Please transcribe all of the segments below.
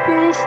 Krishna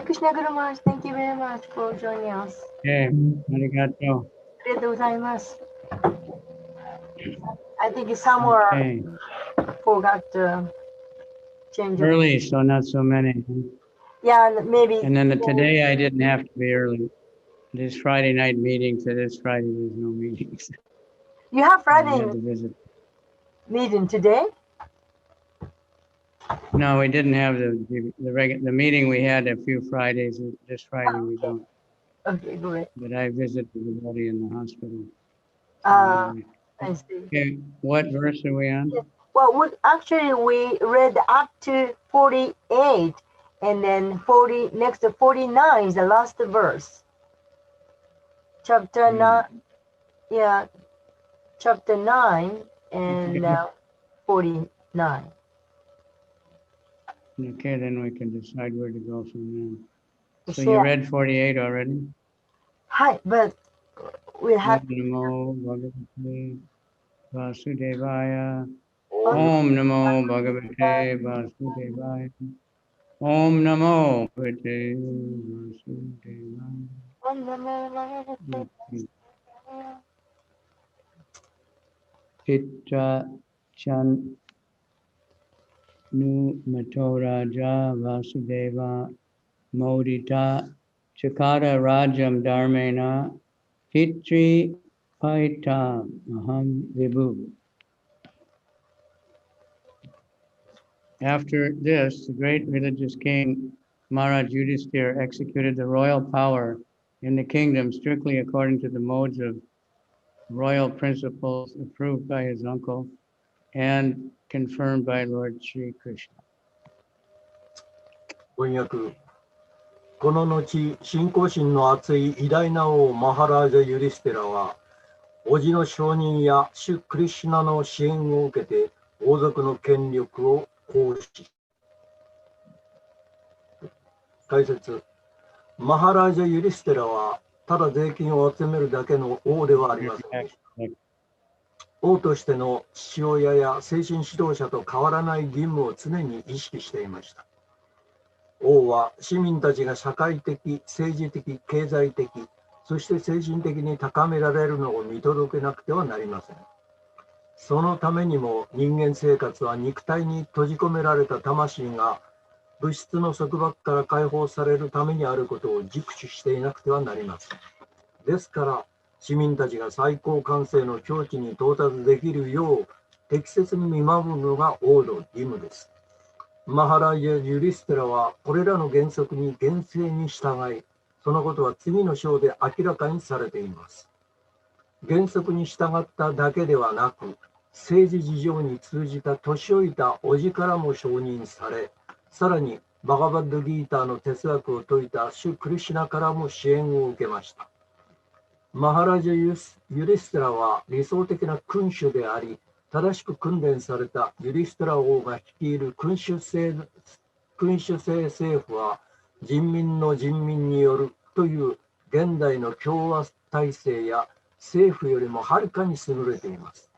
Krishna Guru Maharaj, thank you very much for joining us. Okay, arigato. I think somewhere Okay. forgot to change it. Early, so not so many. Yeah, maybe. And then today I didn't have to be early. This Friday night meeting, so this Friday there's no meetings. You have I Friday had to visit. meeting today? No, we didn't have the meeting we had a few Fridays. This Friday we don't. Okay, great. But I visited everybody in the hospital. I see. Okay, what verse are we on? Well, we read up to 48, and then next to 49 is the last verse. Chapter 9, yeah, chapter 9 and 49. Okay, then we can decide where to go from there. So Sure. you read 48 already? Hi, but we have Namo Bhagavate Vasudevaya. Om Namo Bhagavate Vasudevaya. Om Namo Bhagavate Vasudevaya. Pitra Chan Nu Mato Raja Vasudeva Modita Chakara Rajam Dharmena Pitri Paita Maham Vibhu. After this, the great religious king Maharaj Yudhisthira executed the royal power in the kingdom strictly according to the modes of royal principles approved by his uncle and confirmed by Lord Sri Krishna. 翻訳。この後、信仰心の厚い偉大な王マハラージャ・ユリステラは、叔父の承認やシュ・クリシュナの支援を受けて、王族の権力を行使。解説。マハラージャ・ユリステラは、ただ税金を集めるだけの王ではありませんでした。王としての父親や精神指導者と変わらない義務を常に意識していました。王は市民たちが社会的、政治的、経済的、そして精神的に高められるのを見届けなくてはなりません。そのためにも人間生活は肉体に閉じ込められた魂が物質の束縛から解放されるためにあることを熟知していなくてはなりません。ですから、市民たちが最高完成の境地に到達できるよう適切に見守るのが王の義務です。マハラジャ・ユリステラはこれらの原則に厳正に従い、そのことは次の章で明らかにされています。原則に従っただけではなく、政治事情に通じた年老いた叔父からも承認され、さらにバガバッドギーターの哲学を説いたシュ・クリシュナからも支援を受けました。マハラジャ・ユリステラは理想的な君主であり、正しく訓練されたユリステラ王が率いる君主制政府は人民の人民によるという現代の共和体制や政府よりもはるかに優れています。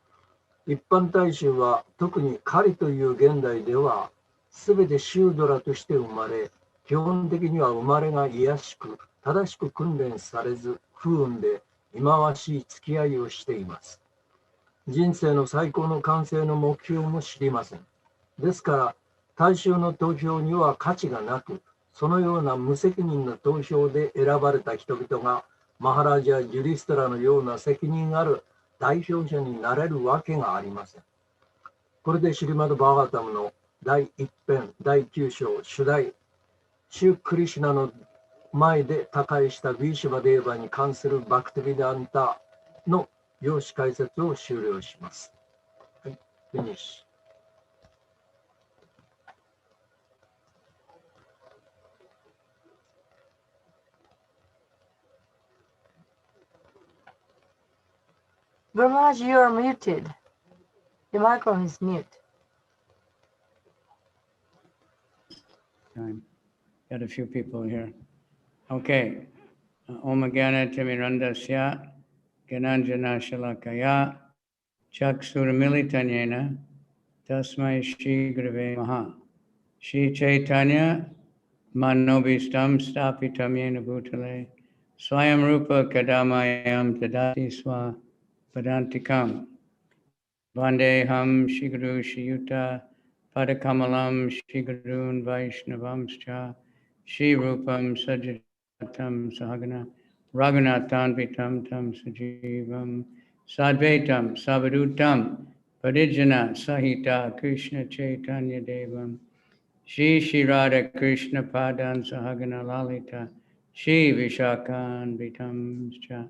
一般大衆は特に狩りという現代では全てシュードラとして生まれ、基本的には生まれが卑しく正しく訓練されず不運で忌まわしい付き合いをしています。人生の最高の完成の目標も知りません。ですから大衆の投票には価値がなく、そのような無責任な投票で選ばれた人々がマハラジャ・ユリステラのような責任ある代表者になれるわけがありません。これでシリマド・バーガタムの第1編第9章主題シュ・クリシュナの前で他界したヴィーシュバ・デーバに関するバクティビダンタの要旨解説を終了します。はい、フィニッシュ。Maharaj, you are muted. The microphone is mute. Got a few people here. Okay. Om Gana Timirandasya Gananjana Shalakaya Chaksuramilitanyena Tasmai Shri Gurave Maha Shri Chaitanya Manobistam Stapitam Yena Bhutale Swayam Rupa Kadamayam Tadati Swa Padantikam Vandeham Shri Guru Shri Yuta Padakamalam Shri Gurun Vaishnavamscha Shri Rupam Sajatam Sahagana Raghunathan Vitam Tam Sajivam Sadvaitam Savadutam Parijana Sahita Krishna Chaitanya Devam Shri Shri Radha Krishna Padan Sahagana Lalita Shri Vishakan Vitam Cha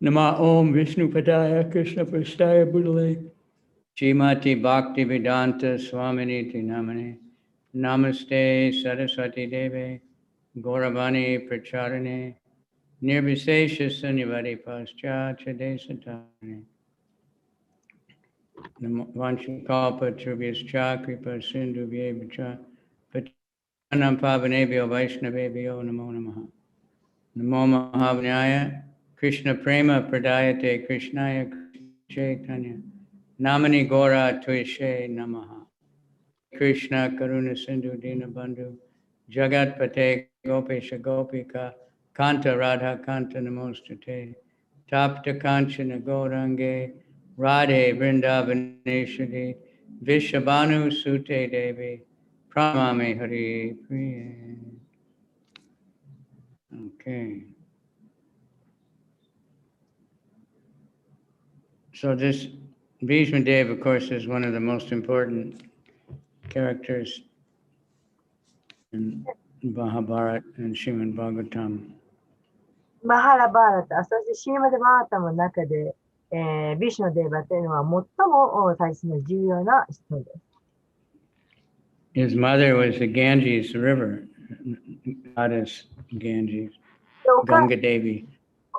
Nama Om Vishnu Padaya Krishna Prasthaya Budale Shrimati Bhakti Vedanta Swaminiti Namane Namaste Saraswati Deve Gauravani Pracharane Nirvisesha Sanivadi Paschatya Desatane Vanchakalpa Trubhyascha Kripa Sindhu Vyevacha Patanam Pavanebhyo Vaishnavebhyo Namo Namaha Namo Mahavanyaya Krishna Prema Pradayate Krishnaya Chaitanya Namani Gora Tuishe Namaha Krishna Karuna Sindhu Dina Bandhu Jagat Pate Gopesha Gopika Kanta Radha Kanta Namostate Tapta Kanchana Gaurange Radhe Vrindavaneshwari Vishabhanu Sute Devi Pramami Hari Priya. Okay. So this Bhishma Dev, of course, is one of the most important characters in Mahabharata and Srimad Bhagavatam. マハラバーラタ、そしてシーマデバータの中で、ビシュのデーバというのは最も大切な重要な人です。His mother was the Ganges River, goddess Ganges, お Ganga Devi.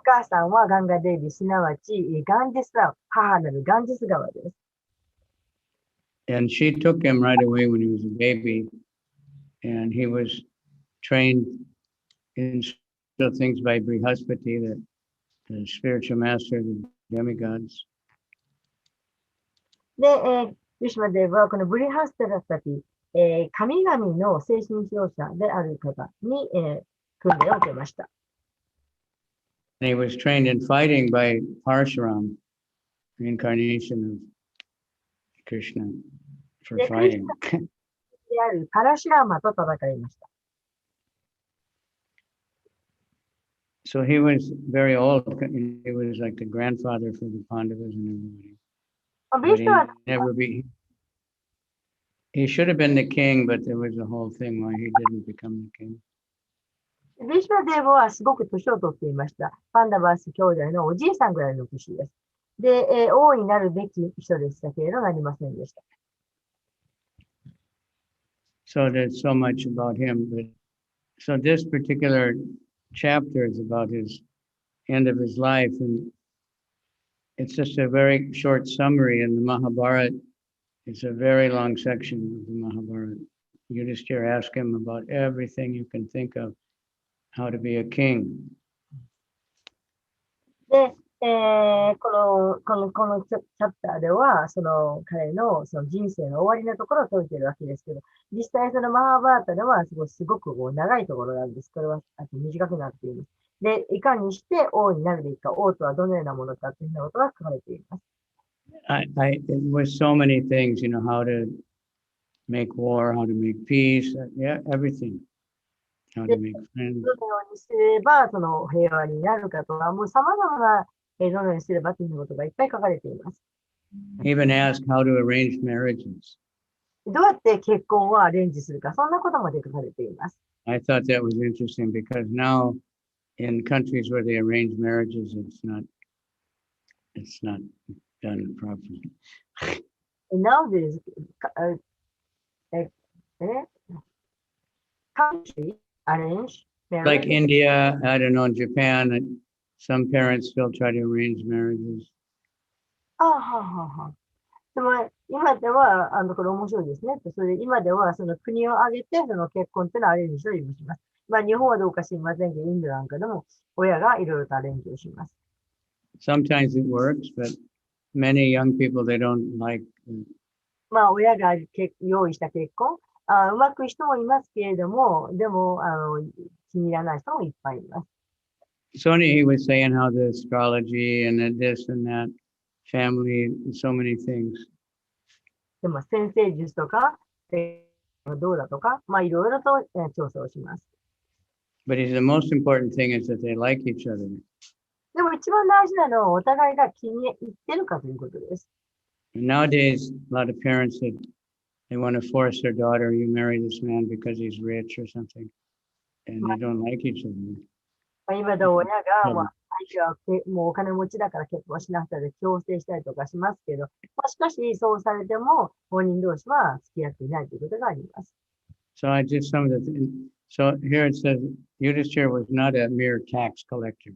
母さんはガンガデービ、すなわちガンジス川、母なるガンジス川です。And she took him right away when he was a baby, and he was trained in special things by Brihaspati, the spiritual master of the demigods. で、ビシュマデーバはこのブリハスタラサティ、神々の精神指導者である方に、訓練を受けました。And he was trained in fighting by Parshuram, reincarnation of Krishna, for で、クリシ fighting. ュナであるパラシュラーマと戦いました。So he was very old. He was like the grandfather for the Pandavas and everybody. ビ But シ he ュは、 never be. He should have been the king, but there was a whole thing why he didn't become the king. ビシュワデーブはすごく年を取っていました。パンダバース兄弟のおじいさんぐらいの年です。で、王になるべき人でしたけれど、なりませんでした。So there's so much about him. But so this particular chapter is about his end of his life, and it's just a very short summary. In the Mahabharata, it's a very long section of the Mahabharata. Yudhishthira asked him about everything you can think of, how to be a king. で、このチャプターでは、その彼のその人生の終わりのところを説いているわけですけど、実際そのマハバータではすごくこう長いところなんです。これは短くなっています。で、いかにして王になるべきか、王とはどのようなものかというようなことが書かれています。It was so many things, how to make war, how to make peace, yeah, everything. How to make friends. どのようにすればその平和になるかとか、もう様々な、どのようにすればということがいっぱい書かれています。Even ask how to arrange marriages. どうやって結婚をアレンジするか、そんなことまで書かれています。I thought that was interesting because now in countries where they arrange marriages, it's not done properly. Nowadays, country arrange marriage. Like India, I don't know, in Japan, some parents still try to arrange marriages. でも今では、これ面白いですね。それで今ではその国を挙げてその結婚っていうのをアレンジをします。まあ日本はどうか知りませんけど、インドなんかでも親がいろいろとアレンジをします。Sometimes it works, but many young people, they don't like. まあ親が用意した結婚、うまくいく人もいますけれども、でも気に入らない人もいっぱいいます。Sony, he was saying how the astrology and this and that, family, so many things. でも先生術とか、どうだとか、まあいろいろと調査をします。But the most important thing is that they like each other. でも一番大事なのはお互いが気に入ってるかということです。Nowadays, a lot of parents they want to force their daughter, you marry this man because he's rich or something, and they don't like each other. 今で親が、まあ、相手はもうお金持ちだから結婚しなくて強制したりとかしますけど、まあ、しかしそうされても本人同士は付き合っていないということがあります。So I did some of the things. So here it says Yudhishthira was not a mere tax collector.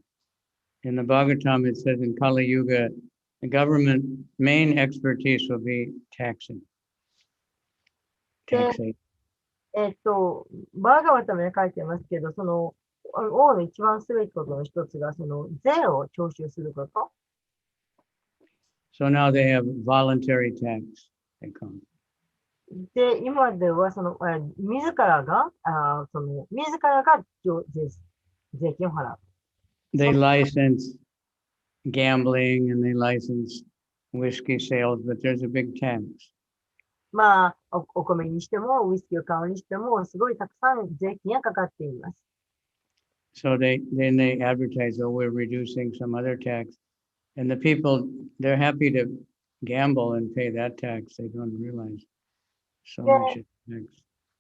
In the Bhagavatam, it says in Kali Yuga, the government main expertise will be taxing. で Taxation. バーガーはために書いてますけど、その王の一番すべきことの一つが、その税を徴収すること。So now they have voluntary tax, they call it. で、今ではその自らが税金を払う。They license gambling and they license whiskey sales, but there's a big tax. まあ、お米にしても、ウイスキーを買うにしても、すごいたくさん税金がかかっています。So then they advertise, oh, we're reducing some other tax. And the people, they're happy to gamble and pay that tax. They don't realize so much tax.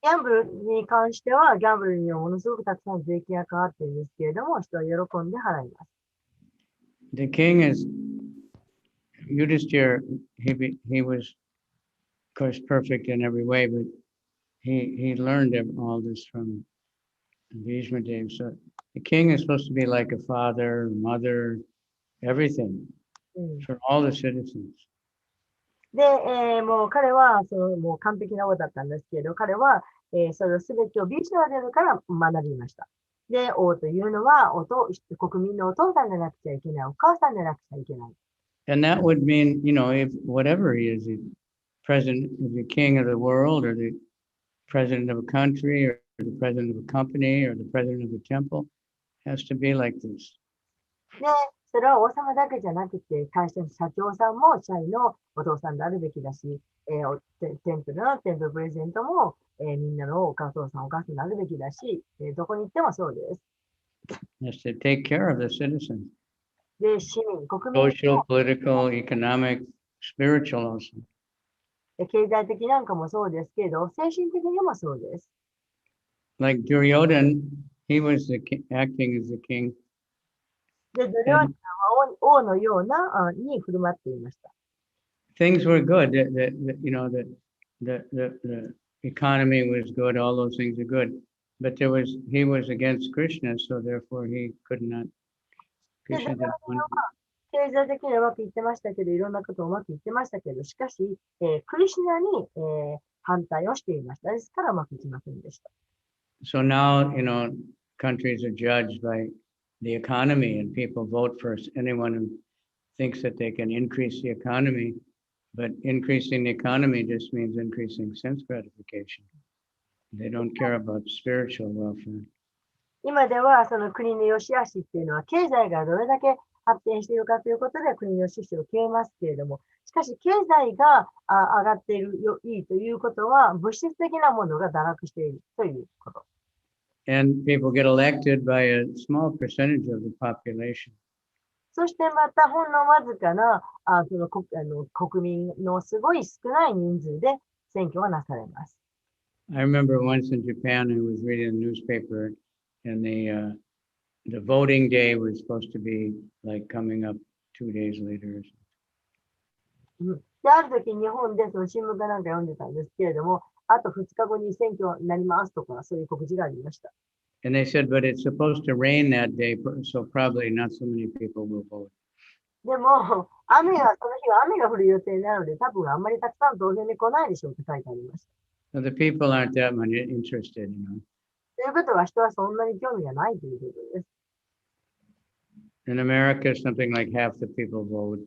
ギャンブルに関しては、ギャンブルにはものすごくたくさん税金がかかっているんですけれども、人は喜んで払います。The king is, Yudhishthira, he was, of course, perfect in every way, but he learned all this from Bhishma Dev. So the king is supposed to be like a father, mother, everything for all the citizens. で、もう彼はもう完璧な王だったんですけど、彼は、それを全てをビシュアデルから学びました。で、王というのは国民のお父さんでなくちゃいけない、お母さんでなくちゃいけない。And that would mean, if whatever he is, the president, the king of the world, or the president of a country, or the president of a company, or the president of a temple, has to be like this. で、それは王様だけじゃなくて、会社の社長さんも社員のお父さんであるべきだし、テンプルのテンプルプレゼントも、みんなのお父さんお母さんであるべきだし、どこに行ってもそうです。has to take care of the citizens. で、市民、国民 Social, political, economic, spiritual also. 経済的なんかもそうですけど、精神的にもそうです。Like Duryodhan, he was acting as the king. で、ドリョーニは王のようなに振る舞っていました。Things were good. The economy was good. All those things are good. But he was against Krishna, so therefore he could not. で、ドリョー Krishna ニ didn't は want. 経済的にはうまくいってましたけど、いろんなことうまくいってましたけど、しかし、クリシュナに、反対をしていました。ですからうまくいきませんでした。So now, countries are judged by the economy, and people vote for anyone who thinks that they can increase the economy. But increasing the economy just means increasing sense gratification. They don't care about spiritual welfare. 今ではその国の良し悪しっていうのは経済がどれだけ発展しているかということで国の趣旨を決めますけれども、しかし経済が上がっているいいということは物質的なものが堕落しているということ。And people get elected by a small percentage of the population. そしてまたほんのわずかなその国民のすごい少ない人数で選挙がなされます。I remember once in Japan, I was reading a newspaper, and the voting day was supposed to be like coming up 2 days later. で、ある時日本でその新聞かなんか読んでたんですけれども、あと2日後に選挙になりますとか、そういう告示がありました。And they said, but it's supposed to rain that day, so probably not so many people will vote. でも、その日は雨が降る予定なので、多分あんまりたくさん投票に来ないでしょうって書いてありました。So the people aren't that much interested, ということは人はそんなに興味がないということです。In America, something like half the people vote.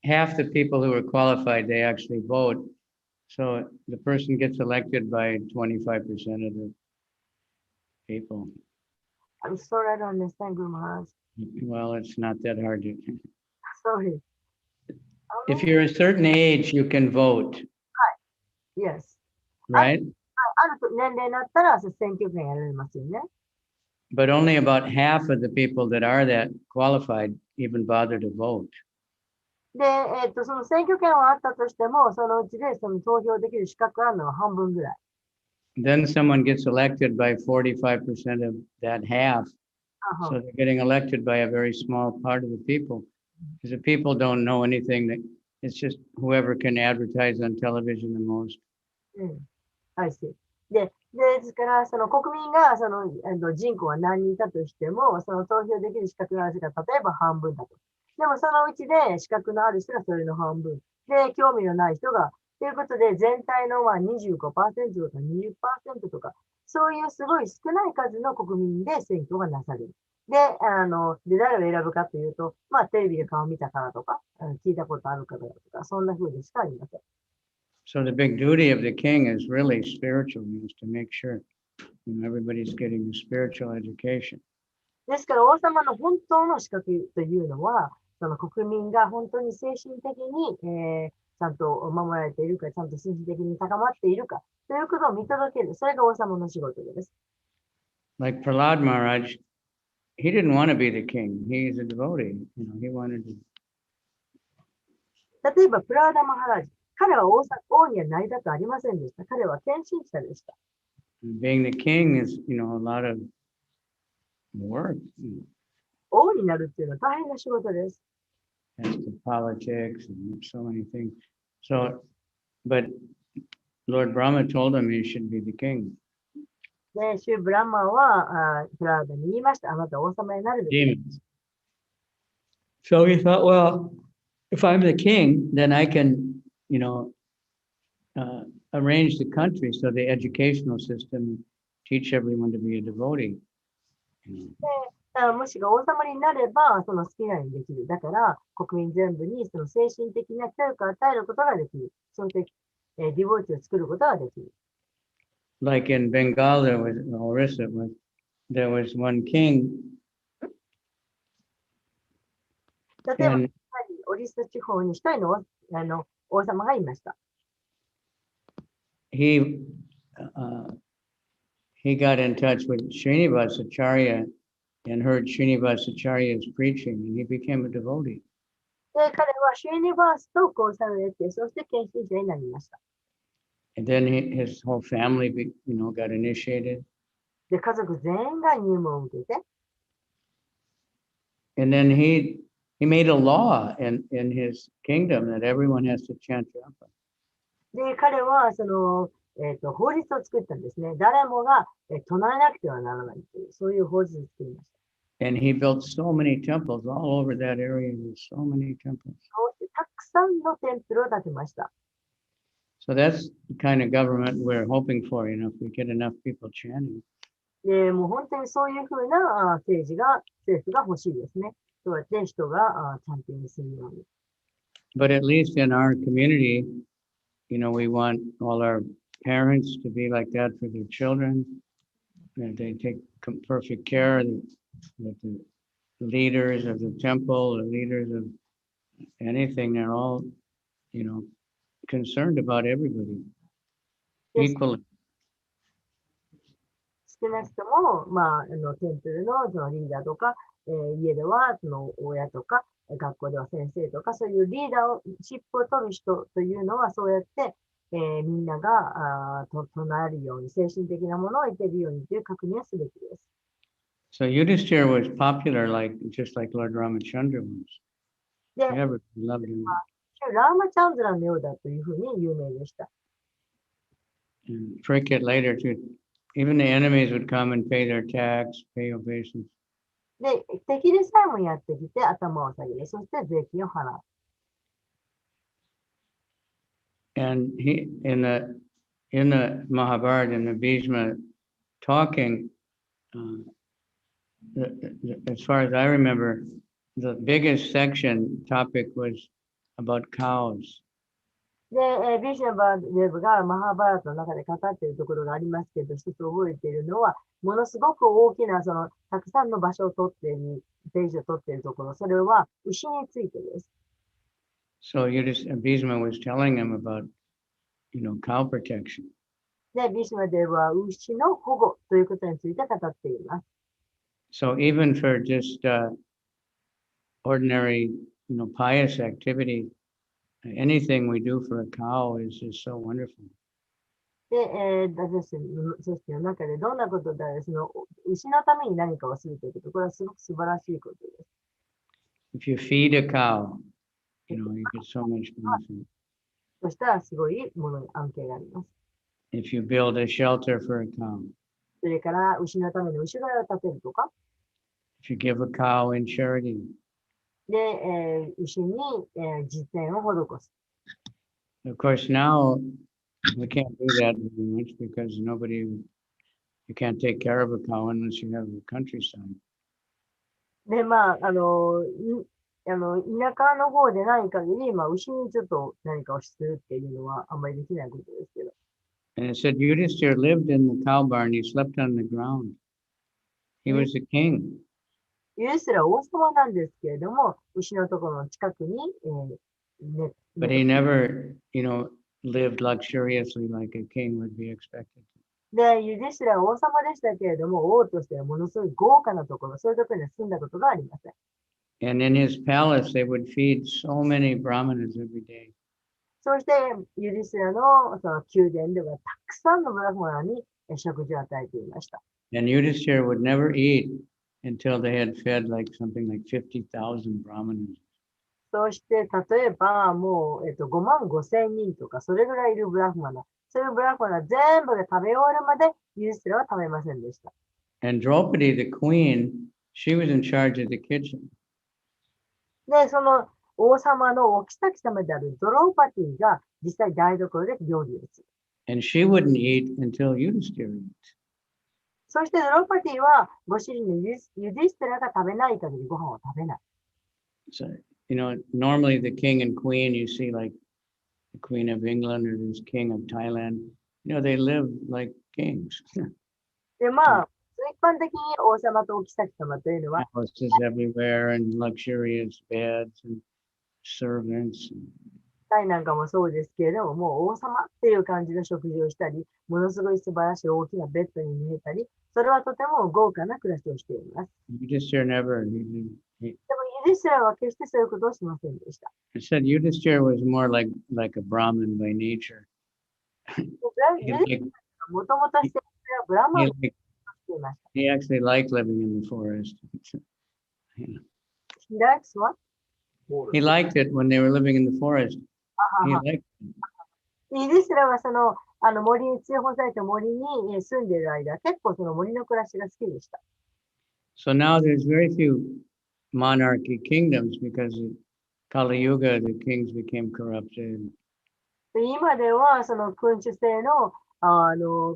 Half the people who are qualified, they actually vote. So the person gets elected by 25% of the people. I'm sorry, I don't understand, Guru Maharaj. Well, it's not that hard to. Sorry. If you're a certain age, you can vote. Yes. Right? ある年齢になったら選挙権やられますよね。But only about half of the people that are that qualified even bother to vote. で、その選挙権はあったとしても、そのうちでその投票できる資格があるのは半分ぐらい。Then someone gets elected by 45% of that half. So they're getting elected by a very small part of the people. Because the people don't know anything. It's just whoever can advertise on television the most. はい。ですから、その国民がその人口は何人いたとしても、その投票できる資格がある人が例えば半分だと。でもそのうちで資格のある人がそれの半分。で、興味のない人が、ということで全体の25%とか20%とか、そういうすごい少ない数の国民で選挙がなされる。で、誰を選ぶかというと、テレビで顔見たからとか、聞いたことあるからとか、そんな風にしかありません。So the big duty of the king is really spiritual, is to make sure everybody's getting a spiritual education. ですから王様の本当の資格というのは、その国民が本当に精神的に、ちゃんと守られているか、ちゃんと心理的に高まっているかということを見届ける。それが王様の仕事です。Like Prahlad Maharaj, he didn't want to be the king. He's a devotee. He wanted to. 例えば、プラーダ・マハラジ。彼は王にはなりたくありませんでした。彼は献身者でした。Being the king is, a lot of work. 王になるっていうのは大変な仕事です。As to politics and so many things. So, but Lord Brahma told him he should be the king. で、シュブランマンはプラーダに言いました。あなた王様になるべき。Demons. So he thought, well, if I'm the king, then I can, arrange the country so the educational system teach everyone to be a devotee. もしが王様になれば、その好きなようにできる。だから、国民全部にその精神的な教育を与えることができる。そして、ディボーティを作ることができる。Like in Bengal, there was one king. 例えば、オリス地方に一人の王様がいました。He he got in touch with Srinivasacharya and heard Srinivasacharya's preaching, and he became a devotee. で、彼はシュリニバースと交際を得て、そして献身者になりました。And then his whole family, got initiated. で、家族全員が入門を受けて、And then he made a law in his kingdom that everyone has to chant japa. で、彼は法律を作ったんですね。誰もが唱えなくてはならないという、そういう法律を作りました。And he built so many temples all over that area. There's so many temples. そうしてたくさんのテンプルを建てました。So that's the kind of government we're hoping for, if we get enough people chanting. で、もう本当にそういうふうな政府が欲しいですね。そうやって人がチャンピオンにするように。But at least in our community, we want all our parents to be like that for their children. That they take perfect care. That the leaders of the temple, the leaders of anything, they're all, concerned about everybody equally. 少なくとも、テンプルのそのリーダーとか、家ではその親とか、学校では先生とか、そういうリーダーシップを取る人というのは、そうやって、みんなが唱えるように、精神的なものを得ているようにという確認をすべきです。So Yudhishthira was popular, just like Lord Ramachandra was. で、 Everybody loved him. ラーマチャンドラのようだというふうに有名でした。And Cricket later too. Even the enemies would come and pay their tax, pay obeisance. で、敵でさえもやってきて頭を下げる。そして税金を払う。And in the Mahabharata, in the Bhishma talking, as far as I remember, the biggest topic was about cows. で、ビシュナバーデブがマハバラタの中で語っているところがありますけど、一つ覚えているのは、ものすごく大きな、たくさんの場所を取っている、ページを取っているところ、それは牛についてです。So Bhishma was telling him about, cow protection. で、ビシュナデブは牛の保護ということについて語っています。So even for just ordinary, pious activity, anything we do for a cow is just so wonderful. で、組織の中でどんなことで牛のために何かをするということ、これはすごく素晴らしいことです。If you feed a cow, you get so much benefit. そしたらすごいものに関係があります。If you build a shelter for a cow. それから牛のための牛小屋を建てるとか。If you give a cow in charity. で、牛に、実践を施す。Of course, now we can't do that very much because you can't take care of a cow unless you have a countryside. で、田舎の方でない限り、牛にちょっと何かをするっていうのはあんまりできないことですけど。And it said Yudhishthira lived in the cow barn. He slept on the ground. He was the king. ユースラ王様なんですけれども、牛のところの近くに、But he never, lived luxuriously like a king would be expected. で、ユディシラは王様でしたけれども、王としてはものすごい豪華なところ、そういうところに住んだことがありません。And in his palace, they would feed so many brahmanas every day. そして、ユディシラのその宮殿ではたくさんのブラフマナに食事を与えていました。And Yudhishthira would never eat until they had fed something like 50,000 brahmanas. そして、例えば、もう、5万5千人とか、それぐらいいるブラフマナ。そういうブラフマナ全部が食べ終わるまで、ユースラは食べませんでした。And Draupadi, the queen, she was in charge of the kitchen. で、その王様のお妃様であるドローパティが実際台所で料理をする。And she wouldn't eat until Yudhishthira ate. そしてドローパティはご主人のユディステラが食べない限りご飯を食べない。So, normally the king and queen, you see like the Queen of England or this King of Thailand, they live like kings. で、一般的に王様とお妃様というのは、Houses everywhere and luxurious beds and servants. タイなんかもそうですけれども、もう王様っていう感じの食事をしたり、ものすごい素晴らしい大きなベッドに見えたり、それはとても豪華な暮らしをしています。Yudhishthira never, he でもユディスティラは決してそういうことをしませんでした。said Yudhishthira was more like a Brahmin by nature. ユディスティラはもともとしていたブラマン He, をしていました。he actually liked living in the forest. He likes what? He liked it when they were living in the forest. は He は liked it. ユディスティラはその、森に追放された森に住んでいる間、結構その森の暮らしが好きでした。So now there's very few monarchy kingdoms because in Kali Yuga, the kings became corrupted. で今ではその君主制の、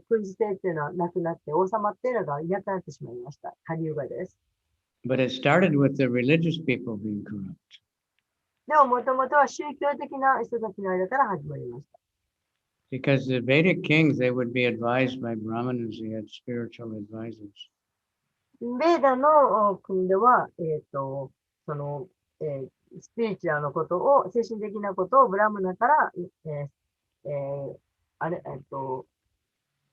君主制っていうのはなくなって、王様っていうのがいなくなってしまいました。カリユガです。But it started with the religious people being corrupt. でももともとは宗教的な人たちの間から始まりました。Because the Vedic kings, they would be advised by Brahmanas, they had spiritual advisors. ベーダの国では、その、スピリチュアルのことを、精神的なことをブラムナから、あれ、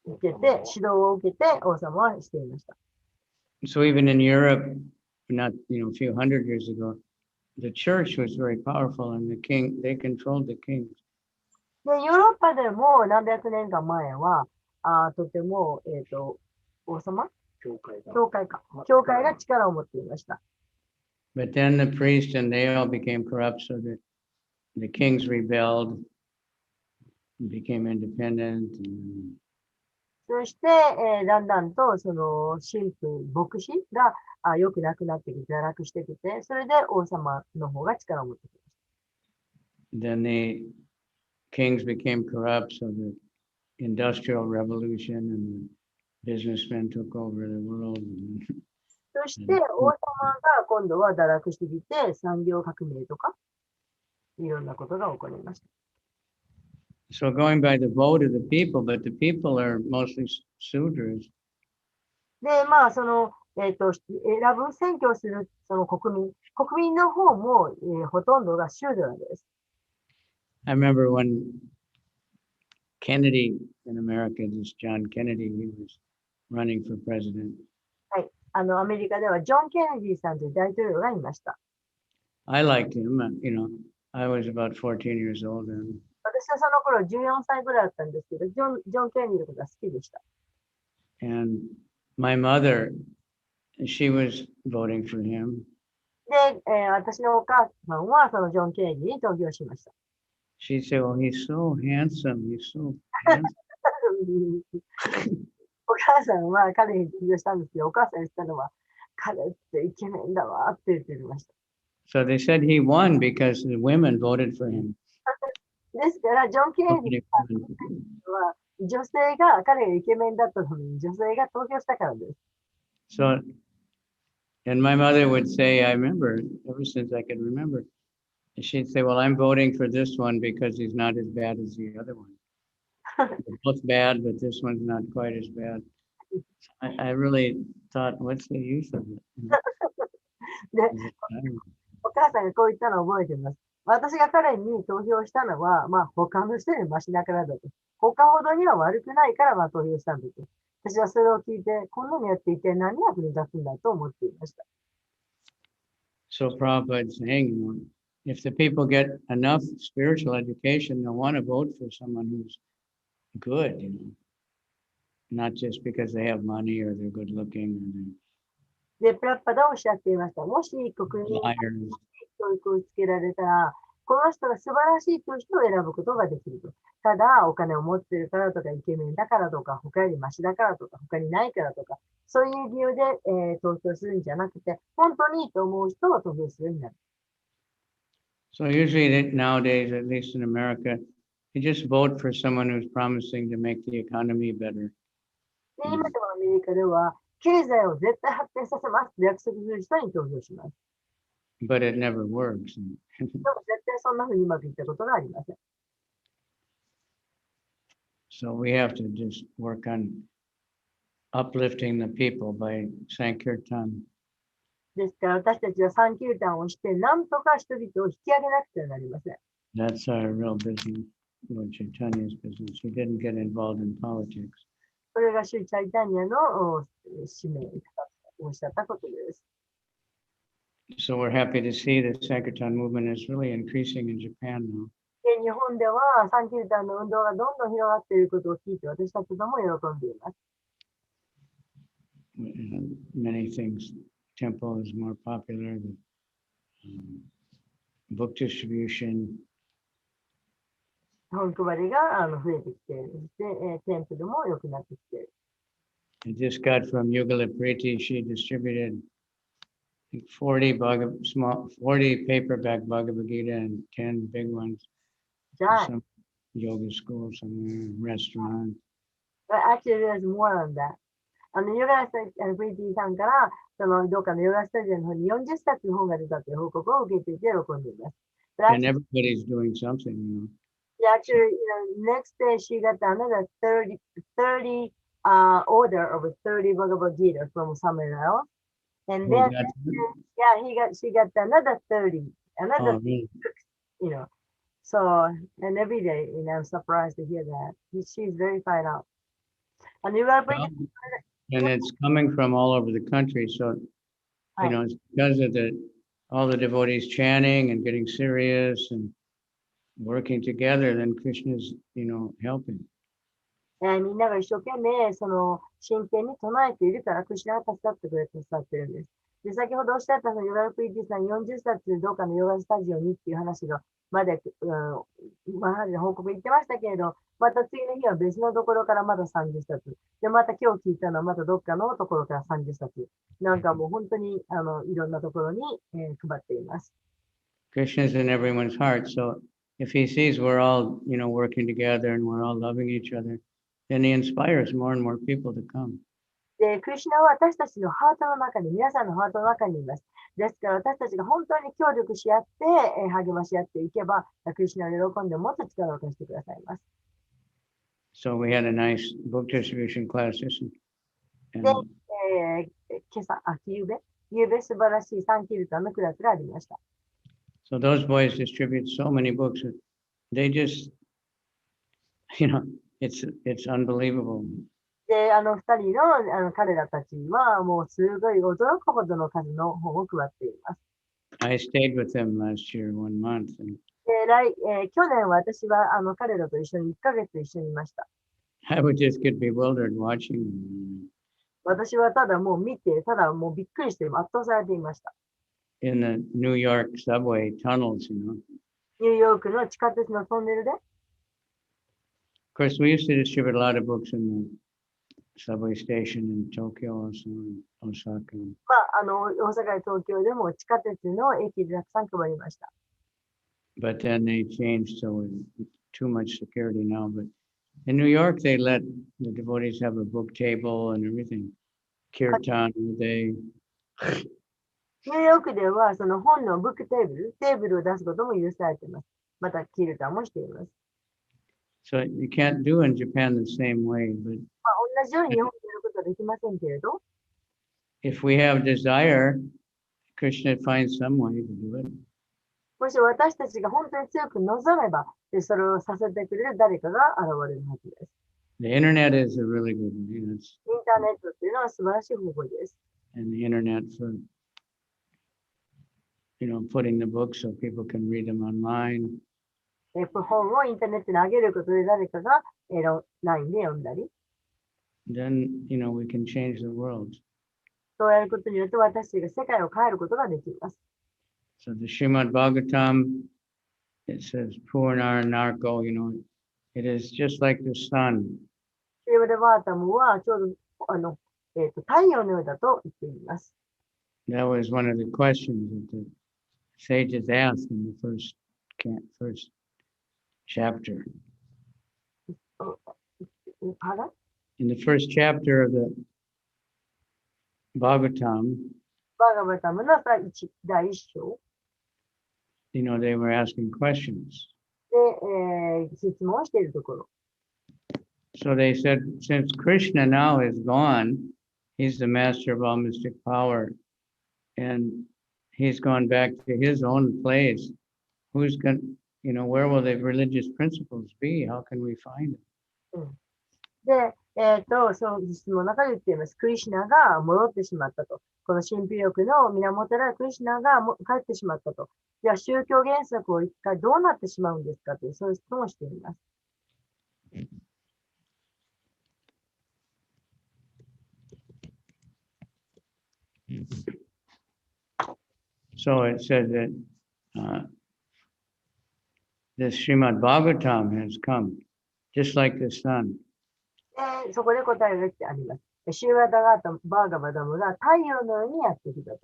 受けて、指導を受けて王様はしていました。So even in Europe, not, a few hundred years ago, the church was very powerful and they controlled the kings. で、ヨーロッパでも何百年か前は、とても、王様教会が力を持っていました。But then the priests and they all became corrupt, so that the kings rebelled, became independent. そして、だんだんと、その、神父、牧師がよくなくなってきて、堕落してきて、それで王様の方が力を持ってきました。Then the kings became corrupt, so the industrial revolution and the businessmen took over the world. そして、王様が今度は堕落してきて、産業革命とか、いろんなことが起こりました。So going by the vote of the people, but the people are mostly Sudras. で、まあ、その、選挙をする、その国民の方も、ほとんどがシュードラです。I remember when Kennedy in America, this John Kennedy, he was running for president. はい。アメリカではジョン・ケネディさんという大統領がいました。I liked him, I was about 14 years old then. 私はその頃14歳ぐらいだったんですけど、ジョン・ケネディのことが好きでした。And my mother, she was voting for him. で、私のお母さんはそのジョン・ケネディに投票しました。She said, "Oh, he's so handsome. He's so handsome." お母さんは彼に投票したんですけど、お母さんが言ったのは、彼ってイケメンだわって言ってました。So they said he won because the women voted for him. ですから、ジョン・ケネディは女性が彼がイケメンだったのに女性が投票したからです。So, and my mother would say, I remember, ever since I could remember, she'd say, well, I'm voting for this one because he's not as bad as the other one. They're both bad, but this one's not quite as bad. I really thought, what's the use of it? で、お母さんがこう言ったのを覚えています。私が彼に投票したのは、まあ、他の人よりマシだからだと。他ほどには悪くないから、まあ、投票したんだと。私はそれを聞いて、こんなのやって一体何役に立つんだと思っていました。So Prabhupada's saying, if the people get enough spiritual education, they'll want to vote for someone who's good, not just because they have money or they're good looking or で、プラッパダはおっしゃっていました。もし国民 they're に liars. 教育をつけられたら、この人が素晴らしいという人を選ぶことができると。ただ、お金を持っているからとか、イケメンだからとか、他よりマシだからとか、他にないからとか、そういう理由で、投票するんじゃなくて、本当にいいと思う人を投票するようになる。So usually nowadays, at least in America, you just vote for someone who's promising to make the economy better. で、今でもアメリカでは、経済を絶対発展させますって約束する人に投票します。But it never works. でも絶対そんな風にうまくいったことがありません。So we have to just work on uplifting the people by Sankirtan. ですから私たちはサンキュータンをして、なんとか人々を引き上げなくてはなりません。That's our real business, Lord Chaitanya's business. He didn't get involved in politics. これがシュチャイタニアの使命、おっしゃったことです。So we're happy to see the Sankirtan movement is really increasing in Japan now. で、日本ではサンキルタンの運動がどんどん広がっていることを聞いて、私たちとも喜んでいます。Many things. Temple is more popular. Book distribution. 本配りが増えてきている。で、テンプルも良くなってきている。I just got from Yugala Priti, she distributed 40 paperback Bhagavad Gita and 10 big ones. じゃあ、 Some yoga school somewhere, restaurant. actually there's more on that. ヨガスタジオ、プリティさんから、どうかのヨガスタジオの方に40冊の本が出たという報告を受けていて喜んでいます。But And actually, everybody's doing something, yeah, actually, next day she got another 30 order of 30 Bhagavad Gita from somewhere else. And Who then, got yeah, she got another 30, another, Oh, really? you know. So, and every day, I'm surprised to hear that. She's very fine out. And you are Well, bringing, and it's coming from all over the country. So, it's because of all the devotees chanting and getting serious and working together, then Krishna's, helping. みんなが一生懸命、真剣に唱えているから、クリシュナが助かってくれて伝わってるんです。で、先ほどおっしゃったヨガプリティさん40冊どうかのヨガスタジオにっていう話が、まだ、マハラジの報告言ってましたけれど、また次の日は別のところからまだ30冊。で、また今日聞いたのはまたどっかのところから30冊。なんかもう本当に、いろんなところに、配っています。Krishna's in everyone's heart. So if he sees we're all, working together and we're all loving each other, then he inspires more and more people to come. で、クリシュナは私たちのハートの中に、皆さんのハートの中にいます。ですから私たちが本当に協力し合って、励まし合っていけば、クリシュナを喜んでもっと力を貸してくださいます。So we had a nice book distribution class this で、今朝、ゆうべ素晴らしいサンキルタンのクラスがありました。So those boys distribute so many books that they just, it's unbelievable. で、二人の、彼らたちは、もうすごい驚くほどの数の本を配っています。I stayed with them last year 1 month. And で、去年私は彼らと一緒に1ヶ月一緒にいました。I would just get bewildered watching them. 私はただもう見て、ただもうびっくりして圧倒されていました。In the New York subway tunnels, ニューヨークの地下鉄のトンネルで、Of course, we used to distribute a lot of books in the subway station in Tokyo, also in Osaka. 大阪や東京でも地下鉄の駅でたくさん配りました。But then they changed, so too much security now. But in New York, they let the devotees have a book table and everything. Kirtan, they ニューヨークではその本のブックテーブルを出すことも許されています。またキルタンもしています。so you can't do in Japan the same way. But 同じように日本でやることはできませんけれど、if we have desire, Krishna finds some way to do it. もし私たちが本当に強く望めば、それをさせてくれる誰かが現れるはずです。The internet is a really good way. インターネットっていうのは素晴らしい方法です。And the internet for, putting the books so people can read them online. 本をインターネットに上げることで誰かがLINE で読んだり、Then, we can change the world. そうやることによって私たちが世界を変えることができます。So the Srimad Bhagavatam, it says Purnar Narko, it is just like the sun. シリマダバータムはちょうど太陽のようだと言っています。That was one of the questions that the sages asked in the first chapter. In the first chapter of the Bhagavatam, バーガバタムの第一章 they were asking questions. で、質問をしているところ。So they said, since Krishna now is gone, he's the master of all mystic power, and he's gone back to his own place. where will the religious principles be? How can we find them? で、その質問の中で言っています。クリシュナが戻ってしまったと。この神秘力の源であるクリシュナが帰ってしまったと。では、宗教原則を一回どうなってしまうんですかという、そういう質問をしています。So it said that this Srimad Bhagavatam has come, just like the sun. そこで答えが来てあります。シューラダガータバーガバダムが太陽のようにやってきたと。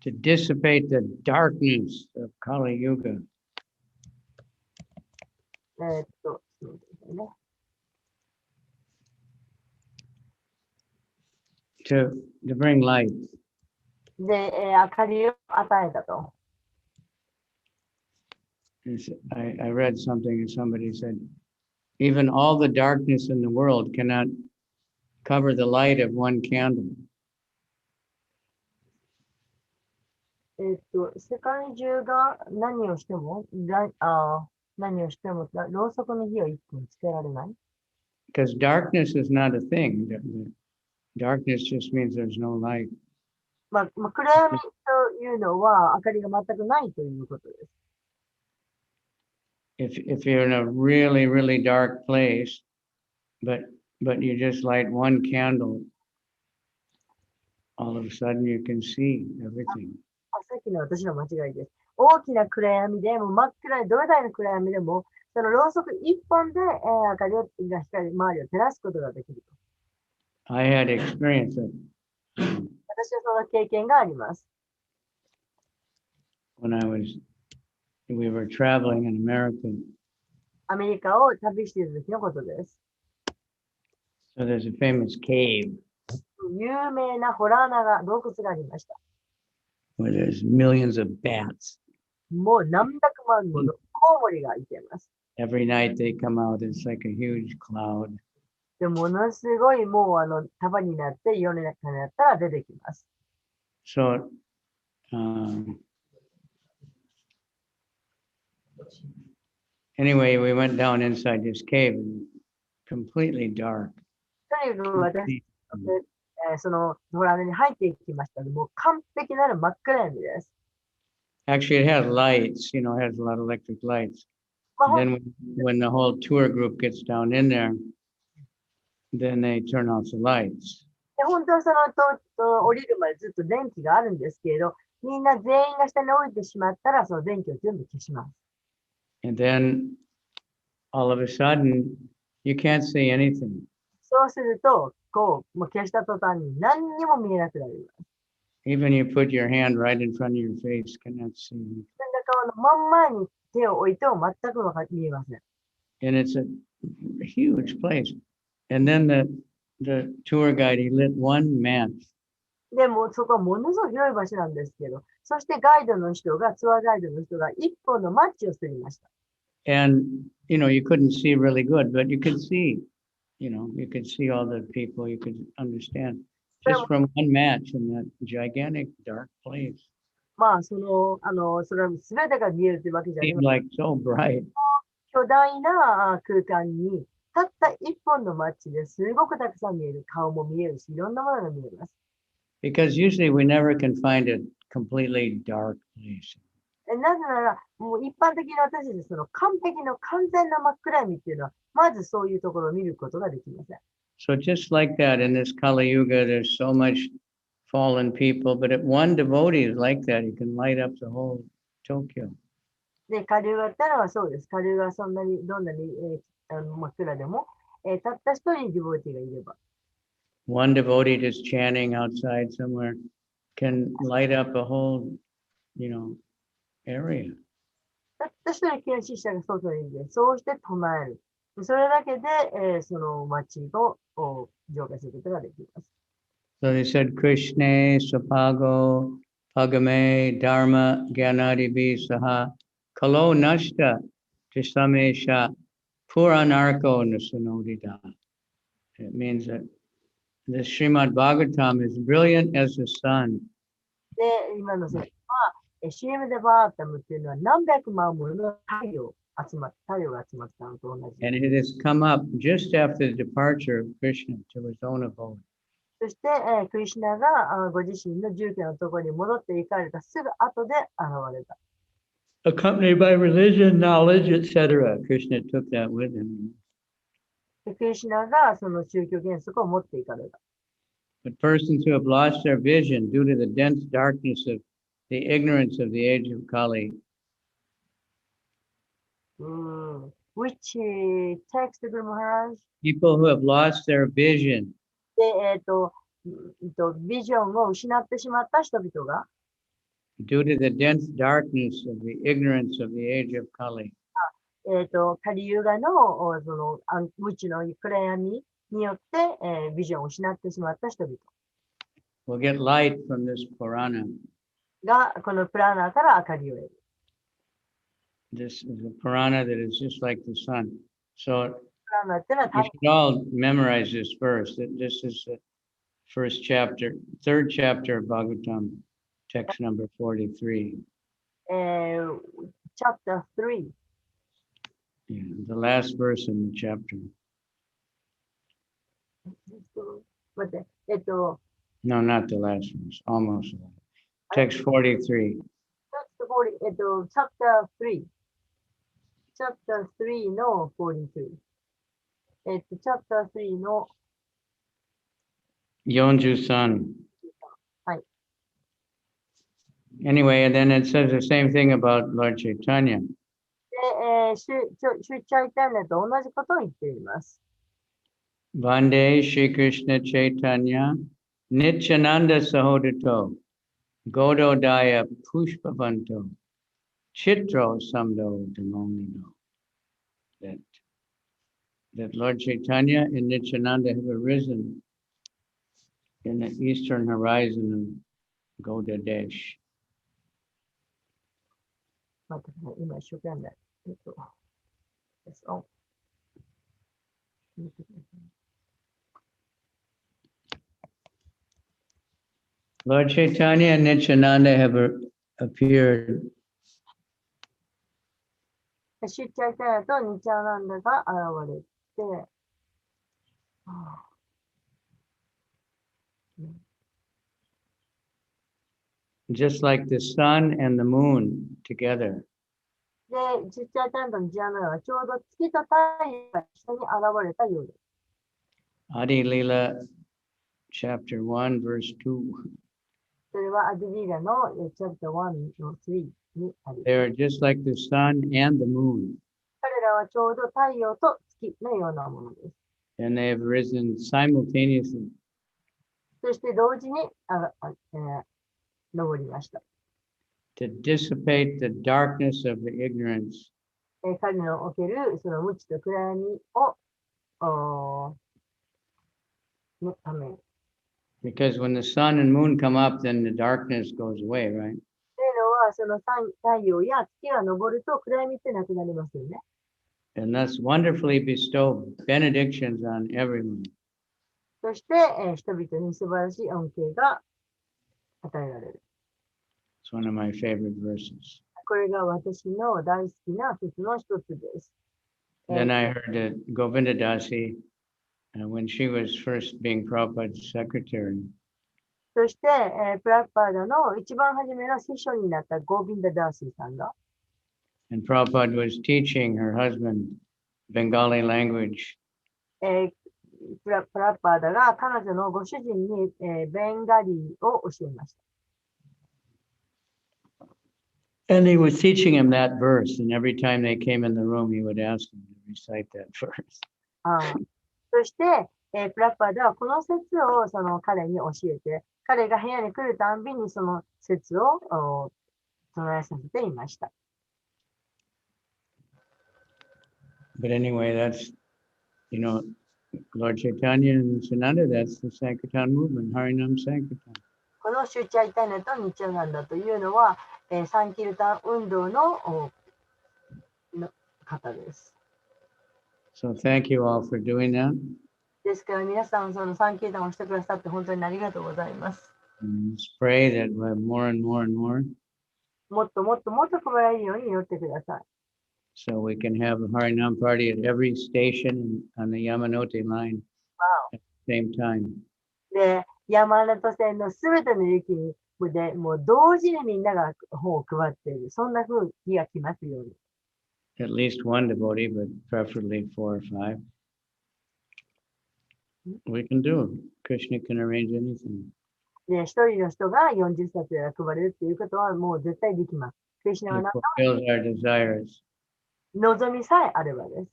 To dissipate the darkness of Kali Yuga. そうですね。To bring light. で、明かりを与えたと。I read something and somebody said, even all the darkness in the world cannot cover the light of one candle. 世界中が何をしても、ろうそくの火を一本つけられない。Because darkness is not a thing. Darkness just means there's no light. 暗闇というのは明かりが全くないということです。If you're in a really, really dark place, but you just light one candle, all of a sudden you can see everything. さっきの私の間違いです。大きな暗闇でも真っ暗い、どれだけの暗闇でも、そのろうそく一本で、明かりが光周りを照らすことができると。I had experienced it. 私はその経験があります。When we were traveling in America. アメリカを旅している時のことです。So there's a famous cave. 有名なホラー穴洞窟がありました。Where there's millions of bats. もう何百万ものコウモリがいています。Every night they come out, it's like a huge cloud. でものすごいもう束になって夜中になったら出てきます。So, anyway, we went down inside this cave, and completely dark. とにかく私、そのホラー穴に入っていきましたので、もう完璧なる真っ暗闇です。Actually, it has lights, it has a lot of electric lights. Then when the whole tour group gets down in there, then they turn off the lights. で本当はその降りるまでずっと電気があるんですけれど、みんな全員が下に降りてしまったら、その電気を全部消します。And then all of a sudden, you can't see anything. そうすると、もう消した途端に何にも見えなくなります。Even you put your hand right in front of your face, cannot see. 顔の真ん前に手を置いても全く見えません。And it's a huge place. And then the tour guide, he lit one match. でもそこはものすごく広い場所なんですけど、そしてツアーガイドの人が一本のマッチをすりました。And, you couldn't see really good, but you could see, you could see all the people, you could understand. Just from one match in that gigantic dark place. それは全てが見えるというわけじゃない。Seemed like so bright. 巨大な空間に、たった一本のマッチですごくたくさん見える。顔も見えるし、いろんなものが見えます。Because usually we never can find a completely dark place. なぜなら、もう一般的に私たちその完全な真っ暗闇っていうのは、まずそういうところを見ることができません。So just like that, in this Kali Yuga, there's so much fallen people, but if one devotee is like that, he can light up the whole Tokyo. で、下流があったのはそうです。下流がどんなに、真っ暗でも、たった一人ディボティがいれば。One devotee just chanting outside somewhere can light up a whole, area. たった一人検視者が外にいて、そうして唱える。それだけで、その町を浄化することができます。So they said, Krishna, Sapago, Pagame, Dharma, Gyanadibi, Saha, Kalo Nashta, Tisamesha, Puranarko Nasanodida. It means that the Srimad Bhagavatam is brilliant as the sun. で、今の説は、CM でバータムっていうのは何百万もの太陽が集まったのと同じ。 And it has come up just after the departure of Krishna to his own abode. そして、クリシュナがご自身の住居のところに戻って行かれたすぐ後で現れた。Accompanied by religion, knowledge, etc. Krishna took that with him. でクリシュナがその宗教原則を持っていかれた。But persons who have lost their vision due to the dense darkness of the ignorance of the age of Kali. Which text, Guru Maharaj? People who have lost their vision で、ビジョンを失ってしまった人々が、due to the dense darkness of the ignorance of the age of Kali. カリユガのその無知の暗闇によって、ビジョンを失ってしまった人々 Will get light from this Purana. が、このプラーナーから明かりを得る。This is a Purana that is just like the sun. So プラーナーっていうのは we should all memorize this verse. This is the first chapter, third chapter of Bhagavatam, text number 43. Chapter 3. Yeah, the last verse in the chapter. 待って、No, not the last verse, almost. Text 43. Chapter 3. Chapter 3の43。Chapter 3の43. はい。 Anyway, and then it says the same thing about Lord Chaitanya. で、シュチャイタンネと同じことを言っています。Vande Shri Krishna Chaitanya Nityananda Sahodato Gododaya Pushpavanto Chitro Samdo Dhamonino. That Lord Chaitanya and Nityananda have arisen in the eastern horizon of Godadesh. 待ってください、今一生懸命。ですお。Lord Chaitanya and Nityananda have appeared シュチャイタンネとニチャナンダが現れて、just like the sun and the moon together. で、シュチャイタンネとニチャナンダはちょうど月と太陽が一緒に現れたようです。Adi Lila, chapter 1, verse 2. それはアディリーラのチャプター1の3にあります。They are just like the sun and the moon, 彼らはちょうど太陽と月のようなものです。 and they have risen simultaneously そして同時に昇りました。 to dissipate the darkness of the ignorance 彼のおけるその無知と暗闇をのため。 because when the sun and moon come up, then the darkness goes away, right? というのは、その太陽や月が昇ると暗闇ってなくなりますよね。 And thus wonderfully bestow benedictions on everyone. そして、人々に素晴らしい恩恵が与えられる。 It's one of my favorite verses. これが私の大好きな説の一つです。 Then I heard that Govinda Dasi, when she was first being Prabhupada's secretary, そして、プラッパーダの一番初めの師匠になったゴービンダ・ダーシーさんが、 and Prabhupada was teaching her husband Bengali language. プラッパーダが彼女のご主人に、ベンガリーを教えました。 And he was teaching him that verse, and every time they came in the room, he would ask him to recite that verse. そして、プラッパーダはこの説をその彼に教えて、彼が部屋に来るたんびにその説を唱えさせていました。 But anyway, that's, Lord Chaitanya and Sananda, that's the Sankirtan movement, Harinam Sankirtan. このシュチャイタネとニチャナンダというのは、サンキルタン運動の方です。 So thank you all for doing that. ですから皆さんそのサンキルタンをしてくださって本当にありがとうございます。And let's pray that we'll have more and more and more. もっともっともっと配られるように祈ってください。So we can have a Harinam party at every station on the Yamanote line at the same time. で、山手線のすべての駅でもう同時にみんなが本を配っている。そんな風日が来ますように。At least one devotee, but preferably 4 or 5. We can do. Krishna can arrange anything. で、一人の人が40冊が配れるっていうことはもう絶対できます。クリシュナは It 何 fulfills our desires. 望みさえあればです。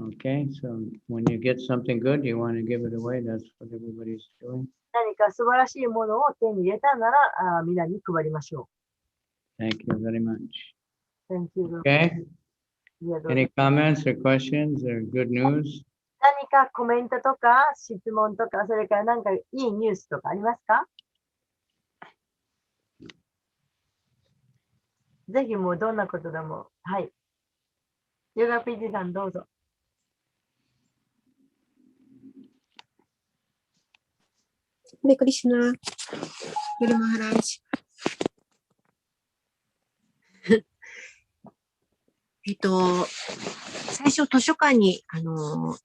Okay, so when you get something good, you want to give it away. That's what everybody's doing. 何か素晴らしいものを手に入れたなら、皆に配りましょ Thank you very much. う。Thank you. Okay, ありがとうござい any ます comments or questions or good news? 何かコメントとか質問とか、それから何かいいニュースとかありますか？ぜひもうどんなことでも。はい。ヨガ PT さんどうぞ。ハレクリシュナ、グルマハラージ。最初図書館に、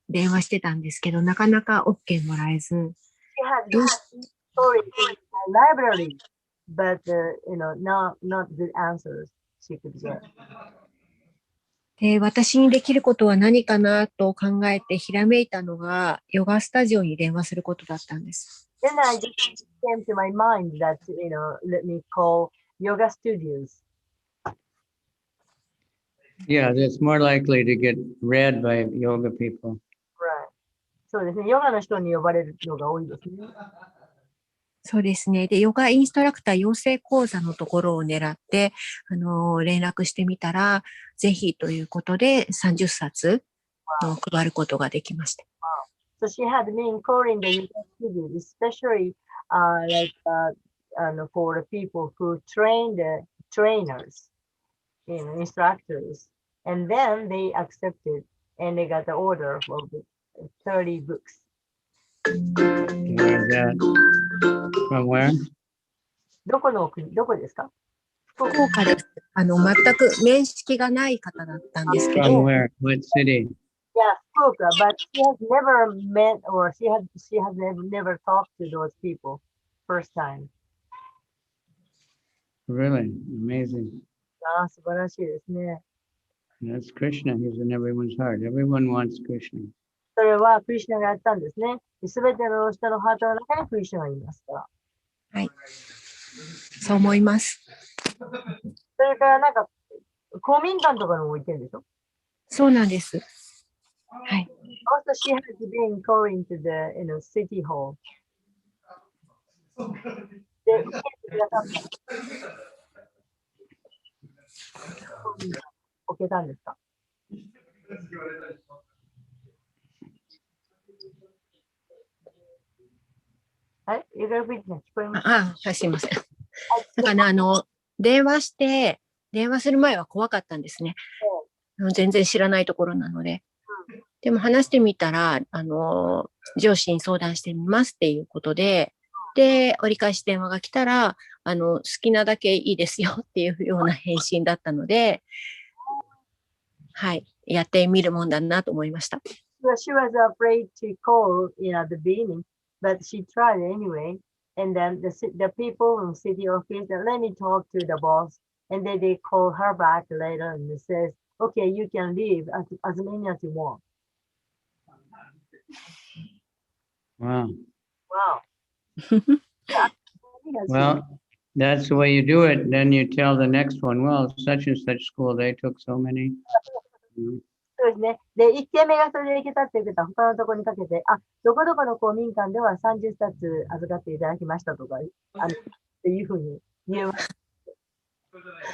電話してたんですけど、なかなか OK もらえず、どうし story in my library, but not good answers she could get. で、私にできることは何かなと考えてひらめいたのが、ヨガスタジオに電話することだったんです。Then I just came to my mind that, let me call yoga studios. Yeah, that's more likely to get read by yoga people. Right. そうですね。ヨガの人に呼ばれるのが多いですね。そうですね。で、ヨガインストラクター養成講座のところを狙って、連絡してみたら、ぜひということで30冊配ることができました。So she had been calling the yoga studios, especially for the people who train the trainers, instructors. And then they accepted and they got the order for 30 books. Where is that? From where? どこですか？福岡です。全く面識がない方だったんですけ From ど、 where? What city? Yeah, Fukuoka, but she has never met or she has never talked to those people first time. Really? Amazing. ああ、素晴らしいですね。 That's Krishna. He's in everyone's heart. Everyone wants Krishna. それはクリシュナがやったんですね。すべての人のハートの中にクリシュナがいますから。はい。そう思います。それからなんか、公民館とかにも置いてるんでしょ？そうなんです。はい。Also, she has been calling to the, city hall. で、受けてくださった。置けたんですか？はい、ヨガビジネス聞こえます？はい、すいません。だから電話する前は怖かったんですね。全然知らないところなので。でも話してみたら、上司に相談してみますっていうことで、で、折り返し電話が来たら、好きなだけいいですよっていうような返信だったので、はい、やってみるもんだなと思いました。She was afraid to call, at the beginning, but she tried anyway. And then the people in city office, let me talk to the boss. And then they call her back later and they says, okay, you can leave as many as you want. Wow. Wow. Well, that's the way you do it. Then you tell the next one, well, such and such school, they took so many. そうですね。で、1件目がそれでいけたっていう方は他のところにかけて、どこどこの公民館では30冊預かっていただきましたとか、っていうふうに言えます。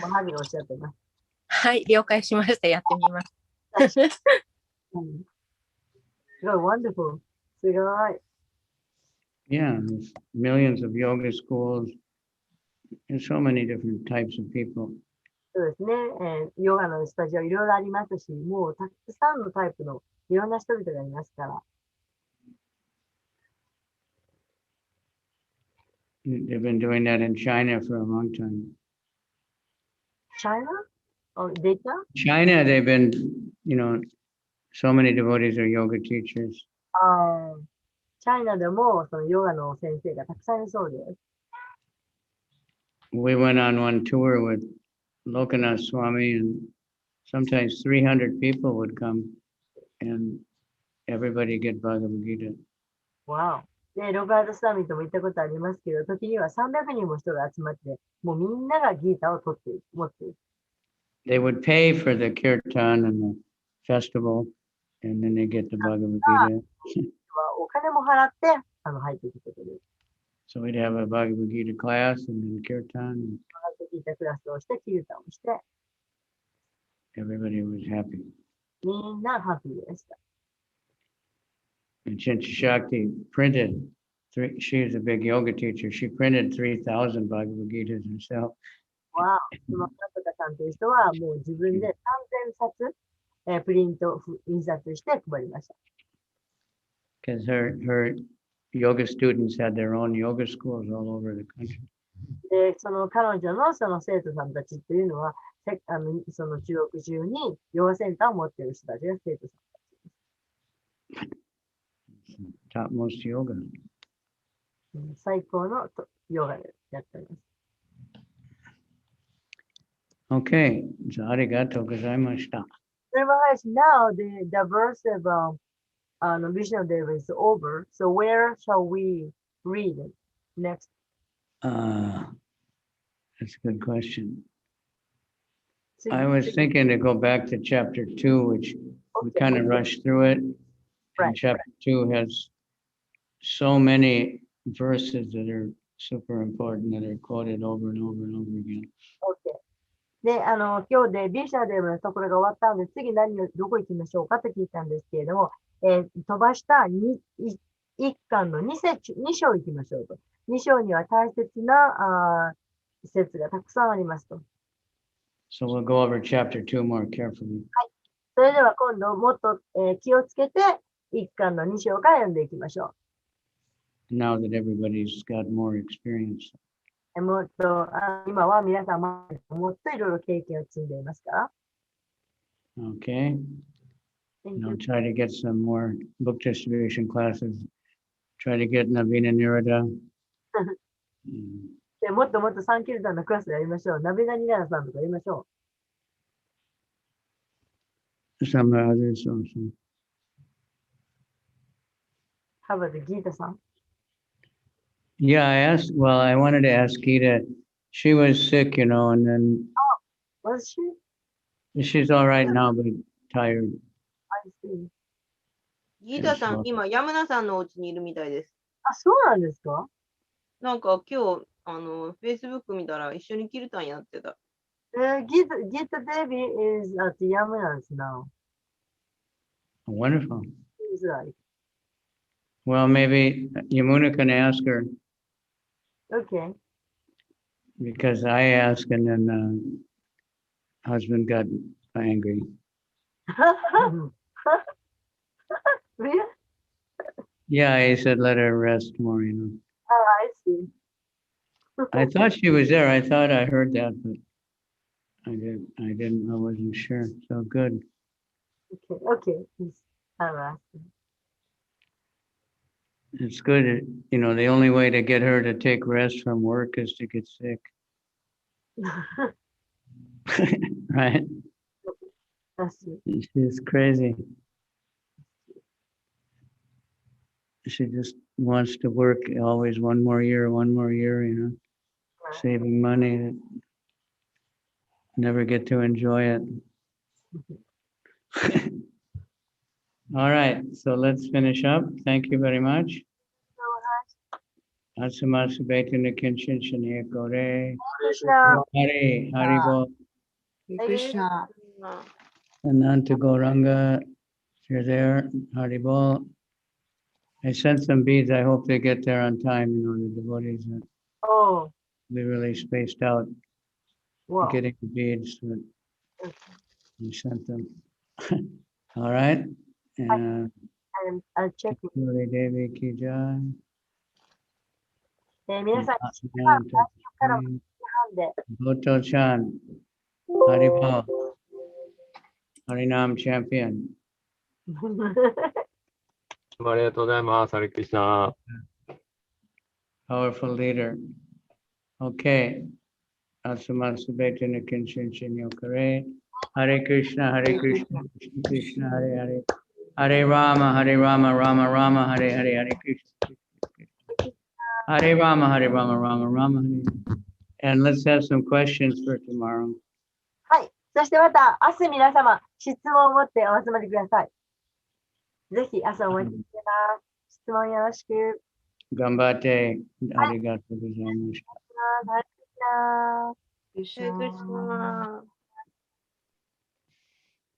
マジでおっしゃってます。はい、了解しました。やってみます。すごい、wonderful。すごい。Yeah, there's millions of yoga schools and so many different types of people. そうですね、ヨガのスタジオいろいろありますし、もうたくさんのタイプのいろんな人々がいますから。They've been doing that in China for a long time. China or data? China, they've been, so many devotees are yoga teachers. チャイナでもそのヨガの先生がたくさんいるそうです。We went on one tour with Lokanath Swami, and sometimes 300 people would come, and everybody get Bhagavad Gita. わお。で、ロバートサミットも行ったことありますけど、時には300人も人が集まって、もうみんながギータを取っている、持っている。They would pay for the kirtan and the festival, and then they get the Bhagavad Gita. お金も払って入ってきてくれる。So we'd have a Bhagavad Gita class and then kirtan. ギータクラスをして、キルタをして、Everybody was happy. みんなハッピーでした。And Chincha Shakti printed she's a big yoga teacher. She printed 3,000 Bhagavad Gitas herself. わあ、そのなんとかさんという人はもう自分で3000冊、プリント、印刷して配りました。Because her yoga students had their own yoga schools all over the country. で、その彼女のその生徒さんたちっていうのは、その中国中にヨガセンターを持っている人たちが生徒さんたちです。Topmost yoga. 最高のヨガでやっております。Okay, so arigato gozaimashita. So Maharaj, now the verse of Vishnudeva is over. So where shall we read it next? That's a good question. I was thinking to go back to chapter 2, which we kind of rushed through it. Right, And chapter 2 has so many verses that are super important that are quoted over and over and over again. Okay. で、今日でビシャデブのところが終わったので、次どこ行きましょうかと聞いたんですけれども、飛ばした一巻の2章行きましょうと。2章には大切な説がたくさんありますと。So we'll go over chapter 2 more carefully. それでは今度もっと、気をつけて一巻の2章から読んでいきましょ Now that everybody's got more experience. う。もっと今は皆さんもっといろいろ経験を積んでいますから。Okay. And I'll try to get some more book distribution classes. Try to get Navina Nirada. でもっともっとサンキルタンのクラスやりましょう。ナビナニナラさんとかやりましょ Some others also. ハバでギータさん。Yeah, I wanted to ask Gita. She was sick, and then Was she? she's all right now, but tired. I see. ギータさん、今、ヤムナさんのお家にいるみたいです。あ、そうなんですか？なんか今日、Facebook 見たら一緒にキルタンやってた。Gita Devi is at Yamanas now. Wonderful. He's like, Well, maybe Yamuna can ask her okay. because I asked and then husband got angry. Really? Yeah, he said let her rest more, Oh, I see. I thought she was there. I thought I heard that, but I wasn't sure. So good. Okay. I'm asking. It's good. The only way to get her to take rest from work is to get sick. Right? That's it. She's crazy. She just wants to work always one more year, Right. saving money, never get to enjoy it. All right, so let's finish up. Thank you very much. Asamasu Betuna Kinchin Shaniya Kore. Krishna. Hari Bol. Krishna. Ananta Gauranga, if you're there, Hari Bol. I sent some beads. I hope they get there on time. The devotees are Oh, really spaced out wow. getting the beads. But we sent them. All right. And I'll check with Devi Ki Jai. 皆さん、来週からも半で Goto Chan. Haribol. Harinam champion. ありがとうございます。ハレクリシナ。Powerful leader. Okay. Asuma Subetana Kinshin Yokare. Hare Krishna, Hare Krishna, Krishna Krishna, Hare Hare. Hare Rama, Rama Rama, Hare Hare, Hare Krishna. Hare Rama, Rama Rama, Hare. And let's have some questions for tomorrow. はい。そしてまた、明日皆様、質問を持ってお集まりください。ぜひ、朝お待ちしてます。質問よろしく。Gambate, arigato gozaimasu. はい。クリスナ